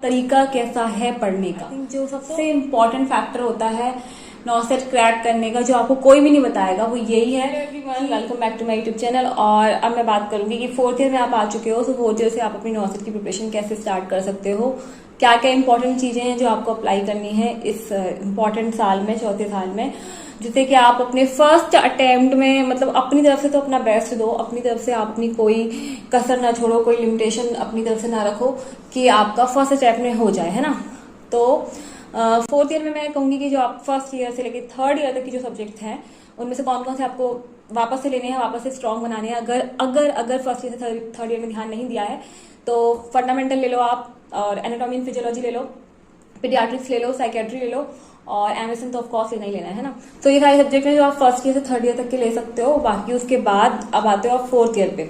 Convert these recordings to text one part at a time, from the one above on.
तरीका कैसा है पढ़ने का। जो सबसे इम्पोर्टेंट फैक्टर होता है नॉसेट क्रैक करने का, जो आपको कोई भी नहीं बताएगा, वो यही है। Welcome back to my YouTube channel. और अब मैं बात करूंगी कि फोर्थ ईयर में आप आ चुके हो, तो फोर्थ ईयर से आप अपनी नॉसेट की प्रिपरेशन कैसे स्टार्ट कर सकते हो, क्या क्या इंपॉर्टेंट चीजें हैं जो आपको अप्लाई करनी है इस इम्पॉर्टेंट साल में, चौथे साल में, जिससे कि आप अपने फर्स्ट अटेम्प्ट में, मतलब अपनी तरफ से तो अपना बेस्ट दो, अपनी तरफ से आप अपनी कोई कसर ना छोड़ो, कोई लिमिटेशन अपनी तरफ से ना रखो कि आपका फर्स्ट अटेम्प्ट में हो जाए, है ना। तो फोर्थ ईयर में मैं कहूंगी कि जो आप फर्स्ट ईयर से लेकर थर्ड ईयर तक की जो सब्जेक्ट हैं, उनमें से कौन कौन से आपको वापस से लेने हैं, वापस से स्ट्रॉन्ग बनाने हैं। अगर फर्स्ट ईयर से थर्ड ईयर में ध्यान नहीं दिया है तो फंडामेंटल ले लो आप, और एनाटॉमी एंड फिजियोलॉजी ले लो, पीडियाट्रिक्स ले लो, साइकेट्री ले लो, और एमएसएन तो ऑफ कोर्स लेना ही लेना है ना। तो ये सारे सब्जेक्ट हैं जो आप फर्स्ट ईयर से थर्ड ईयर तक के ले सकते हो। बाकी उसके बाद अब आते हो आप फोर्थ ईयर पे।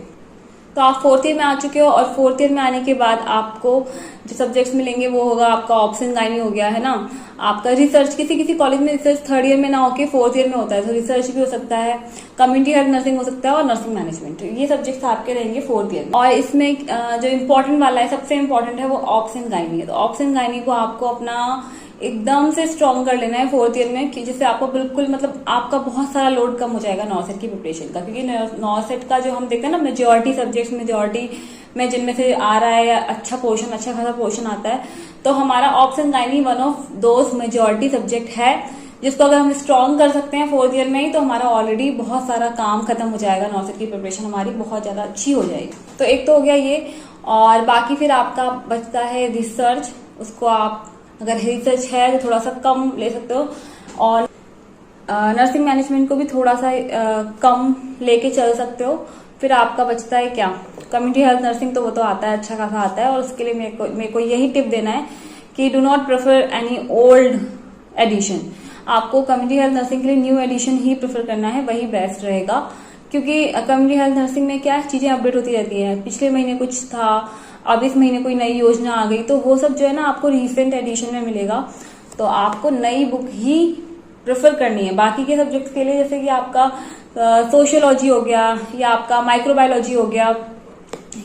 तो आप फोर्थ ईयर में आ चुके हो, और फोर्थ ईयर में आने के बाद आपको जो सब्जेक्ट्स मिलेंगे वो होगा आपका ऑप्शन गाइनी हो गया, है ना। आपका रिसर्च, किसी कॉलेज में रिसर्च थर्ड ईयर में ना होके फोर्थ ईयर में होता है, तो रिसर्च भी हो सकता है, कम्युनिटी हेल्थ नर्सिंग हो सकता है, और नर्सिंग मैनेजमेंट। ये सब्जेक्ट्स आपके रहेंगे फोर्थ ईयर में। और इसमें जो इम्पोर्टेंट वाला है, सबसे इम्पोर्टेंट है, वो ऑप्शन गाइनी है। तो ऑप्शन गाइनी को आपको अपना एकदम से स्ट्रॉन्ग कर लेना है फोर्थ ईयर में, कि जिससे आपको बिल्कुल, मतलब आपका बहुत सारा लोड कम हो जाएगा नॉसेट की प्रिपरेशन का। क्योंकि नॉसेट का जो हम देखते हैं ना, मेजोरिटी सब्जेक्ट्स, मेजोरिटी में जिनमें से आ रहा है अच्छा खासा पोर्शन आता है, तो हमारा option gynae one of those majority subject है, जिसको अगर हम स्ट्रॉन्ग कर सकते हैं फोर्थ ईयर में ही, तो हमारा ऑलरेडी बहुत सारा काम खत्म हो जाएगा, नॉसेट की प्रिपरेशन हमारी बहुत ज्यादा अच्छी हो जाएगी। तो एक तो हो गया ये। और बाकी फिर आपका बचता है रिसर्च। उसको आप अगर रिसर्च है तो थोड़ा सा कम ले सकते हो, और नर्सिंग मैनेजमेंट को भी थोड़ा सा कम लेके चल सकते हो। फिर आपका बचता है क्या, कम्युनिटी हेल्थ नर्सिंग। तो वो तो आता है, अच्छा खासा आता है, और उसके लिए मेरे को यही टिप देना है कि do not prefer any old edition. आपको कम्युनिटी हेल्थ नर्सिंग के लिए न्यू एडिशन ही प्रेफर करना है, वही बेस्ट रहेगा। क्योंकि कम्युनिटी हेल्थ नर्सिंग में क्या चीजें अपडेट होती रहती हैं, पिछले महीने कुछ था, अब इस महीने कोई नई योजना आ गई, तो वो सब जो है ना आपको रिसेंट एडिशन में मिलेगा। तो आपको नई बुक ही प्रेफर करनी है। बाकी के सब्जेक्ट्स के लिए, जैसे कि आपका सोशियोलॉजी हो गया, या आपका माइक्रोबायोलॉजी हो गया,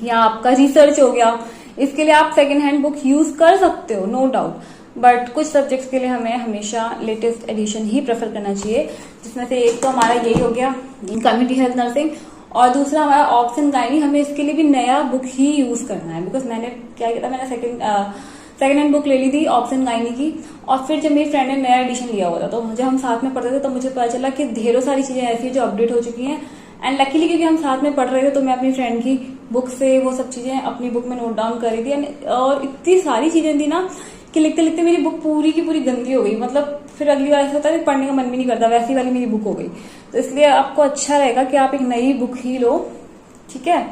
या आपका रिसर्च हो गया, इसके लिए आप सेकेंड हैंड बुक यूज कर सकते हो, नो डाउट। बट कुछ सब्जेक्ट्स के लिए हमें हमेशा लेटेस्ट एडिशन ही प्रेफर करना चाहिए, जिसमें से एक तो हमारा यही हो गया कम्युनिटी हेल्थ नर्सिंग, और दूसरा हमारा ऑप्शन गाइनी। हमें इसके लिए भी नया बुक ही यूज करना है। बिकॉज मैंने क्या किया था, मैंने सेकेंड हैंड बुक ले ली थी ऑप्शन गाइनी की, और फिर जब मेरी फ्रेंड ने नया एडिशन लिया हुआ था, तो जब हम साथ में पढ़ते थे तो मुझे पता चला कि ढेरों सारी चीजें ऐसी जो अपडेट हो चुकी हैं। एंड लकीली क्योंकि हम साथ में पढ़ रहे थे, तो मैं अपनी फ्रेंड की बुक से वो सब चीजें अपनी बुक में नोट डाउन कर रही थी, और इतनी सारी चीजें थी ना कि लिखते लिखते मेरी बुक पूरी की पूरी गंदी हो गई। मतलब फिर अगली बार ऐसा होता है कि पढ़ने का मन भी नहीं करता, वैसी वाली मेरी बुक हो गई। तो इसलिए आपको अच्छा रहेगा कि आप एक नई बुक ही लो, ठीक है।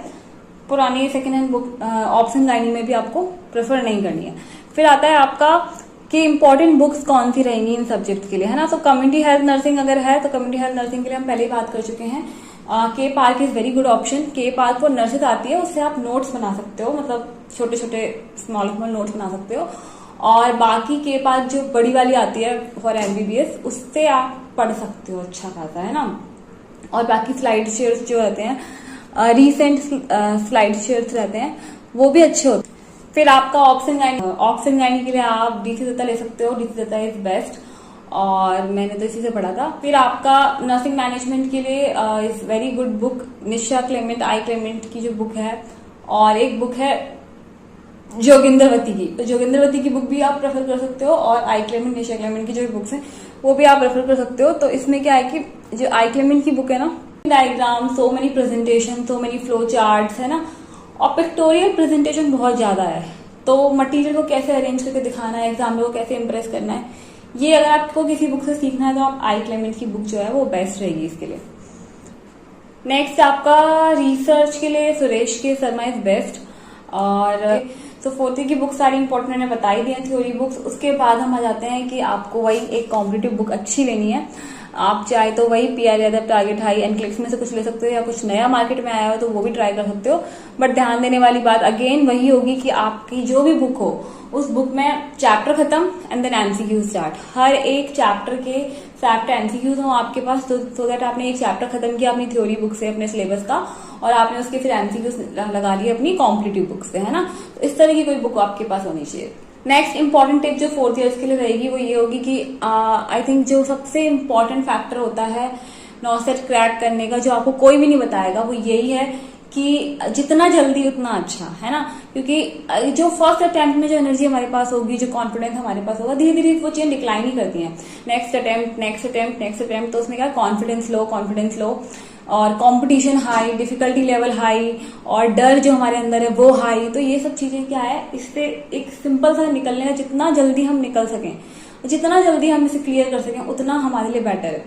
पुरानी second hand book option gynae में भी आपको प्रेफर नहीं करनी है। फिर आता है आपका कि इंपॉर्टेंट बुक्स कौन सी रहेंगी इन सब्जेक्ट के लिए, है ना। तो कम्युनिटी हेल्थ नर्सिंग अगर है, तो कम्युनिटी हेल्थ नर्सिंग के लिए हम पहले ही बात कर चुके हैं। के park is very good option. के पार्क वो नर्सेज आती है, उससे आप नोट्स बना सकते हो, मतलब छोटे छोटे स्मॉल नोट्स बना सकते हो। और बाकी के पार्क जो बड़ी वाली आती है फॉर एमबीबीएस, उससे आप पढ़ सकते हो अच्छा खासा, है ना। और बाकी स्लाइड शेयर्स जो रहते हैं, रीसेंट स्लाइड शेयर्स रहते हैं, वो भी अच्छे होते हैं। फिर आपका ऑप्शन गाइनी के लिए आप डीसी दत्ता ले सकते हो, डीसी दत्ता इज बेस्ट, और मैंने तो इसी से पढ़ा था। फिर आपका नर्सिंग मैनेजमेंट के लिए is very good book Nisha Clement, I Clement की जो बुक है, और एक बुक है जोगिंदरवती की। तो जोगिंदरवती की बुक भी आप प्रेफर कर सकते हो, और आई क्लेमेंट, निशा क्लेमेंट की जो बुक्स हैं वो भी आप प्रेफर कर सकते हो। तो इसमें क्या है कि जो आई क्लेमेंट की बुक है ना, diagram, so many presentation, so many flow charts, है ना, और पिक्टोरियल प्रेजेंटेशन बहुत ज्यादा है। तो मटेरियल को कैसे अरेंज करके दिखाना है, एग्जामिनर को कैसे इंप्रेस करना है, ये अगर आपको किसी बुक से सीखना है तो आप आई क्लेमेंट की बुक जो है वो बेस्ट रहेगी इसके लिए। नेक्स्ट आपका रिसर्च के लिए सुरेश के शर्मा इज बेस्ट। और तो फोर्थ ईयर की बुक सारी इंपॉर्टेंट मैंने बता ही दी है, थ्योरी बुक्स। उसके बाद हम आ जाते हैं कि आपको वही एक कॉम्पिटिटिव बुक अच्छी लेनी है। आप चाहे तो वही पीआर यादव, टारगेट हाई, एनक्लिक्स में से कुछ ले सकते हो, या कुछ नया मार्केट में आया हो तो वो भी ट्राई कर सकते हो। बट ध्यान देने वाली बात अगेन वही होगी कि आपकी जो भी बुक हो, उस बुक में चैप्टर खत्म एंड देन एमसीक्यू स्टार्ट। हर एक चैप्टर के फैक्ट एमसीक्यूज हो आपके पास, सो दैट आपने एक चैप्टर खत्म किया अपनी थ्योरी बुक से, अपने सिलेबस का, और आपने उसके फिर एमसीक्यूज लगा लिए अपनी कॉम्पिटिटिव बुक से, है ना। तो इस तरह की कोई बुक आपके पास होनी चाहिए। नेक्स्ट इंपॉर्टेंट टिप जो फोर्थ ईयर्स के लिए रहेगी वो ये होगी कि आई थिंक जो सबसे इम्पोर्टेंट फैक्टर होता है नॉसेट क्रैक करने का, जो आपको कोई भी नहीं बताएगा, वो यही है कि जितना जल्दी उतना अच्छा, है ना। क्योंकि जो फर्स्ट अटेम्प्ट में जो एनर्जी हमारे पास होगी, जो कॉन्फिडेंस हमारे पास होगा, धीरे धीरे वो चीजें डिक्लाइन ही करती हैं। नेक्स्ट अटेम्प्ट तो उसमें क्या, कॉन्फिडेंस लो और competition high, difficulty level high और डर जो हमारे अंदर है वो हाई। तो ये सब चीजें क्या है, इससे एक सिंपल सा निकलने का, जितना जल्दी हम निकल सकें, जितना जल्दी हम इसे क्लियर कर सकें, उतना हमारे लिए बेटर है,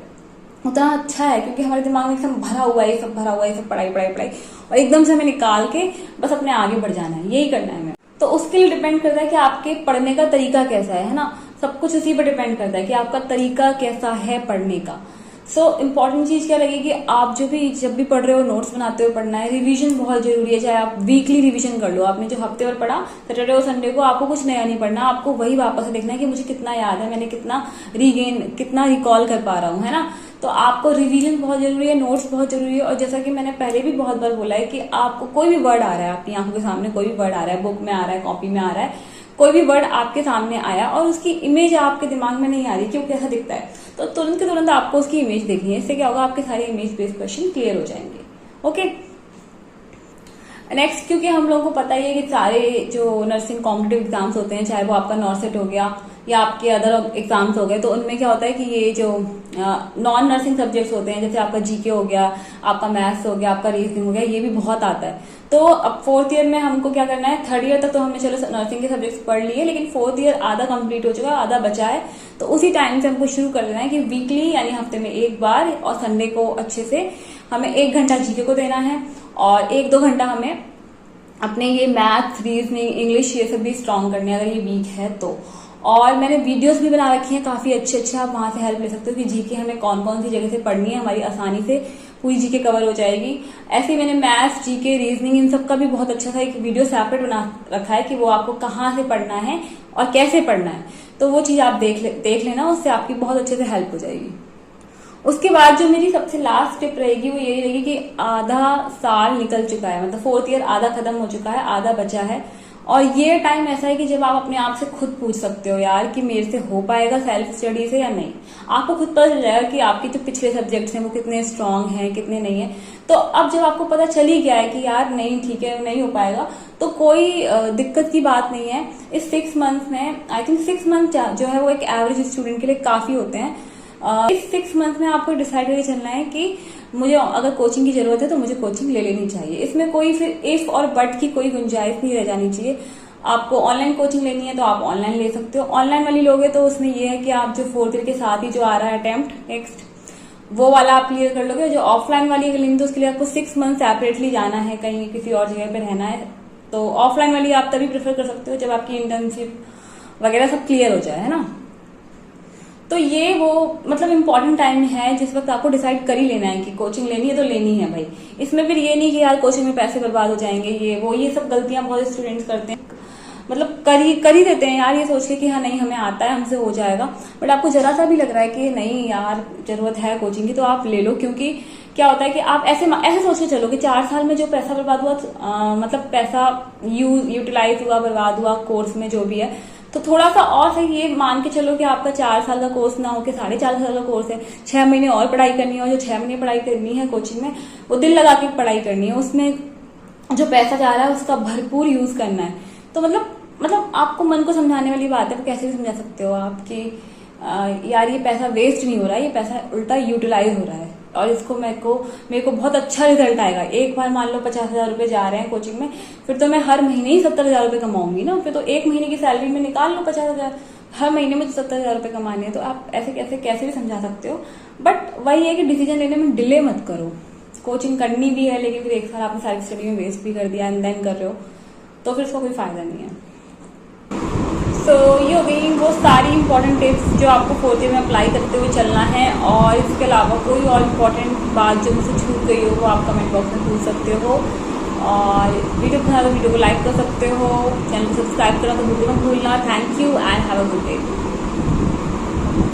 उतना अच्छा है। क्योंकि हमारे दिमाग में एकदम भरा हुआ है, सब पढ़ाई और एकदम से हमें निकाल के बस अपने आगे बढ़ जाना है, यही करना है हमें। तो उसके लिए डिपेंड करता है कि आपके पढ़ने का तरीका कैसा है ना। सब कुछ उसी पर डिपेंड करता है कि आपका तरीका कैसा है पढ़ने का। इम्पोर्टेंट चीज क्या लगेगी, आप जब भी पढ़ रहे हो, नोट्स बनाते हुए पढ़ना है। रिवीजन बहुत जरूरी है, चाहे आप वीकली रिवीजन कर लो। आपने जो हफ्ते भर पढ़ा, सैटरडे और संडे को आपको कुछ नया नहीं पढ़ना, आपको वही वापस से देखना है कि मुझे कितना याद है, मैंने कितना रिकॉल कर पा रहा हूँ, है ना। तो आपको रिवीजन बहुत जरूरी है, नोट्स बहुत जरूरी है। और जैसा कि मैंने पहले भी बहुत बार बोला है कि आपको कोई भी वर्ड आ रहा है, आपकी आंखों के सामने कोई भी वर्ड आ रहा है, बुक में आ रहा है, कॉपी में आ रहा है, कोई भी वर्ड आपके सामने आया और उसकी इमेज आपके दिमाग में नहीं आ रही कि वो कैसा दिखता है, तो तुरंत के तुरंत आपको उसकी इमेज देखनी है। इससे क्या होगा, आपके सारे इमेज बेस्ड क्वेश्चन क्लियर हो जाएंगे। ओके, नेक्स्ट, क्योंकि हम लोगों को पता ही है कि सारे जो नर्सिंग कॉम्पिटिटिव एग्जाम्स होते हैं, चाहे वो आपका नॉर्सेट हो गया या आपके अदर एग्जाम्स हो गए, तो उनमें क्या होता है कि ये जो नॉन नर्सिंग सब्जेक्ट्स होते हैं, जैसे आपका जीके हो गया, आपका मैथ्स हो गया, आपका रीजनिंग हो गया, ये भी बहुत आता है। तो अब फोर्थ ईयर में हमको क्या करना है, थर्ड ईयर तक तो हमने चलो नर्सिंग के सब्जेक्ट्स पढ़ लिए, लेकिन फोर्थ ईयर आधा कंप्लीट हो चुका है, आधा बचा है। तो उसी टाइम से हमको शुरू कर देना है कि वीकली यानी हफ्ते में एक बार और संडे को अच्छे से हमें 1 घंटा जीके को देना है और 1-2 घंटा हमें अपने ये मैथ्स, रीजनिंग, इंग्लिश, ये सब भी स्ट्रॉन्ग करने हैं अगर ये वीक है तो। और मैंने वीडियोस भी बना रखी हैं काफी अच्छे, आप वहां से हेल्प ले सकते हो कि जीके हमें कौन कौन सी जगह से पढ़नी है, हमारी आसानी से पूरी जीके कवर हो जाएगी। ऐसे ही मैंने मैथ्स, जीके, रीजनिंग, इन सब का भी बहुत अच्छा सा एक वीडियो सेपरेट बना रखा है कि वो आपको कहाँ से पढ़ना है और कैसे पढ़ना है। तो वो चीज आप देख लेना, उससे आपकी बहुत अच्छे से हेल्प हो जाएगी। उसके बाद जो मेरी सबसे लास्ट टिप रहेगी वो यही रहेगी कि आधा साल निकल चुका है, मतलब फोर्थ ईयर आधा खत्म हो चुका है, आधा बचा है। और ये टाइम ऐसा है कि जब आप अपने आप से खुद पूछ सकते हो यार कि मेरे से हो पाएगा सेल्फ स्टडी से या नहीं। आपको खुद पता चल जाएगा कि आपके जो पिछले सब्जेक्ट्स हैं वो कितने स्ट्रांग हैं, कितने नहीं है। तो अब जब आपको पता चल ही गया है कि यार नहीं, ठीक है, नहीं हो पाएगा, तो कोई दिक्कत की बात नहीं है। इस 6 मंथ में, आई थिंक 6 मंथ जो है वो एक एवरेज स्टूडेंट के लिए काफी होते हैं। इस 6 मंथ में आपको डिसाइड करके चलना है कि मुझे अगर कोचिंग की जरूरत है तो मुझे कोचिंग ले लेनी चाहिए। इसमें कोई फिर इफ और बट की कोई गुंजाइश नहीं रह जानी चाहिए। आपको ऑनलाइन कोचिंग लेनी है तो आप ऑनलाइन ले सकते हो। ऑनलाइन वाली लोगे तो उसमें ये है कि आप जो फोर्थ ईयर के साथ ही जो आ रहा है अटेम्प्ट नेक्स्ट, वो वाला आप क्लियर कर लोगे। जो ऑफलाइन वाली अगर लेनी तो उसके लिए आपको 6 मंथ सेपरेटली जाना है, कहीं किसी और जगह पे रहना है। तो ऑफलाइन वाली आप तभी प्रेफर कर सकते हो जब आपकी इंटर्नशिप वगैरह सब क्लियर हो जाए, है ना। तो ये वो मतलब इम्पोर्टेंट टाइम है जिस वक्त आपको डिसाइड कर ही लेना है कि कोचिंग लेनी है तो लेनी है भाई। इसमें फिर ये नहीं कि यार कोचिंग में पैसे बर्बाद हो जाएंगे, ये सब गलतियां बहुत स्टूडेंट्स करते हैं। मतलब कर ही देते हैं यार, ये सोच के कि हाँ नहीं हमें आता है, हमसे हो जाएगा। बट आपको जरा सा भी लग रहा है कि नहीं यार जरूरत है कोचिंग की, तो आप ले लो। क्योंकि क्या होता है कि आप ऐसे सोच के चलो कि 4 साल में जो पैसा बर्बाद हुआ, मतलब पैसा यूटिलाइज हुआ, बर्बाद हुआ कोर्स में जो भी है, तो थोड़ा सा और सही ये मान के चलो कि आपका 4 साल का कोर्स ना हो के 4.5 साल का कोर्स है, 6 महीने और पढ़ाई करनी है। और जो 6 महीने पढ़ाई करनी है कोचिंग में, वो दिल लगा के पढ़ाई करनी है, उसमें जो पैसा जा रहा है उसका भरपूर यूज करना है। तो मतलब आपको मन को समझाने वाली बात है, वो कैसे भी समझा सकते हो आप कि यार ये पैसा वेस्ट नहीं हो रहा है, ये पैसा उल्टा यूटिलाइज हो रहा है और इसको मेरे को बहुत अच्छा रिजल्ट आएगा। एक बार मान लो 50,000 रुपए जा रहे हैं कोचिंग में, फिर तो मैं हर महीने ही 70,000 रुपए कमाऊंगी ना। फिर तो 1 महीने की सैलरी में निकाल लो 50,000, हर महीने में 70,000 रुपए कमाने हैं। तो आप ऐसे कैसे भी समझा सकते हो। बट वही है कि डिसीजन लेने में डिले मत करो। कोचिंग करनी भी है लेकिन फिर 1 साल आपने सारी स्टडी में वेस्ट भी कर दिया एंड देन कर रहे हो, तो फिर उसका कोई फायदा नहीं है। ये हो गई वो सारी इंपॉर्टेंट टिप्स जो आपको फोर्थ ईयर में अप्लाई करते हुए चलना है। और इसके अलावा कोई और इम्पोर्टेंट बात जो मुझसे छूट गई हो वो आप कमेंट बॉक्स में पूछ सकते हो। और वीडियो पसंद आए तो वीडियो को लाइक कर सकते हो, चैनल को सब्सक्राइब करना तो बिल्कुल मत भूलना। Thank you and have a good day.